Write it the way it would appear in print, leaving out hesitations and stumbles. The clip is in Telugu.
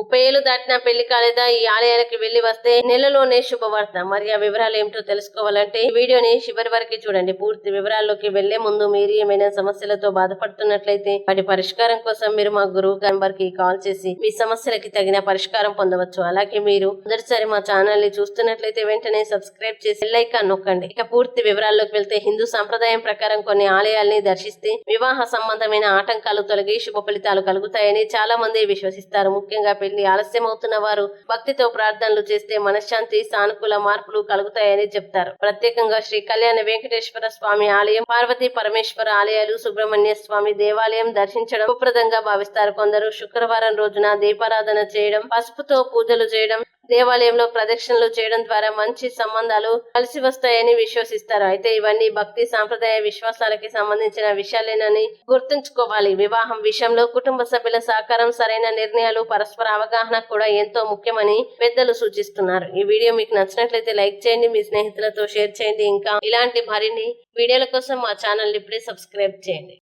30 ఏళ్లు దాటినా పెళ్లి కాలేదా? ఈ ఆలయానికి వెళ్లి వస్తే నెలలోనే శుభవార్త. మరి ఆ వివరాలు ఏమిటో తెలుసుకోవాలంటే ఈ వీడియోని చివరి వరకు చూడండి. పూర్తి వివరాల్లోకి వెళ్లే ముందు మీరు ఏమైనా సమస్యలతో బాధపడుతున్నట్లయితే వాటి పరిష్కారం కోసం మీరు మా గురువు నంబర్ కి కాల్ చేసి మీ సమస్యలకి తగిన పరిష్కారం పొందవచ్చు. అలాగే మీరు మొదటిసారి మా ఛానల్ ని చూస్తున్నట్లయితే వెంటనే సబ్స్క్రైబ్ చేసి బెల్ ఐకాన్ నొక్కండి. ఇక పూర్తి వివరాల్లోకి వెళ్తే హిందూ సంప్రదాయం ప్రకారం కొన్ని ఆలయాల్ని దర్శిస్తే వివాహ సంబంధమైన ఆటంకాలు తొలగి శుభ ఫలితాలు కలుగుతాయని చాలా మంది విశ్వసిస్తారు. ముఖ్యంగా పెళ్లి ఆలస్యం అవుతున్న వారు భక్తితో ప్రార్థనలు చేస్తే మనశ్శాంతి, సానుకూల మార్పులు కలుగుతాయని చెప్తారు. ప్రత్యేకంగా శ్రీ కళ్యాణ వెంకటేశ్వర స్వామి ఆలయం, పార్వతీ పరమేశ్వర ఆలయాలు, సుబ్రహ్మణ్య స్వామి దేవాలయం దర్శించడం శుభప్రదంగా భావిస్తారు. కొందరు శుక్రవారం రోజున దీపారాధన చేయడం, పసుపుతో పూజలు చేయడం, దేవాలయంలో ప్రదక్షిణలు చేయడం ద్వారా మంచి సంబంధాలు కలిసి వస్తాయని విశ్వసిస్తారు. అయితే ఇవన్నీ భక్తి సాంప్రదాయ విశ్వాసాలకి సంబంధించిన విషయాలేనని గుర్తుంచుకోవాలి. వివాహం విషయంలో కుటుంబ సభ్యుల సహకారం, సరైన నిర్ణయాలు, పరస్పర అవగాహన కూడా ఎంతో ముఖ్యమని పెద్దలు సూచిస్తున్నారు. ఈ వీడియో మీకు నచ్చినట్లయితే లైక్ చేయండి, మీ స్నేహితులతో షేర్ చేయండి. ఇంకా ఇలాంటి మరిన్ని వీడియోల కోసం మా ఛానల్ ఇప్పుడే సబ్స్క్రైబ్ చేయండి.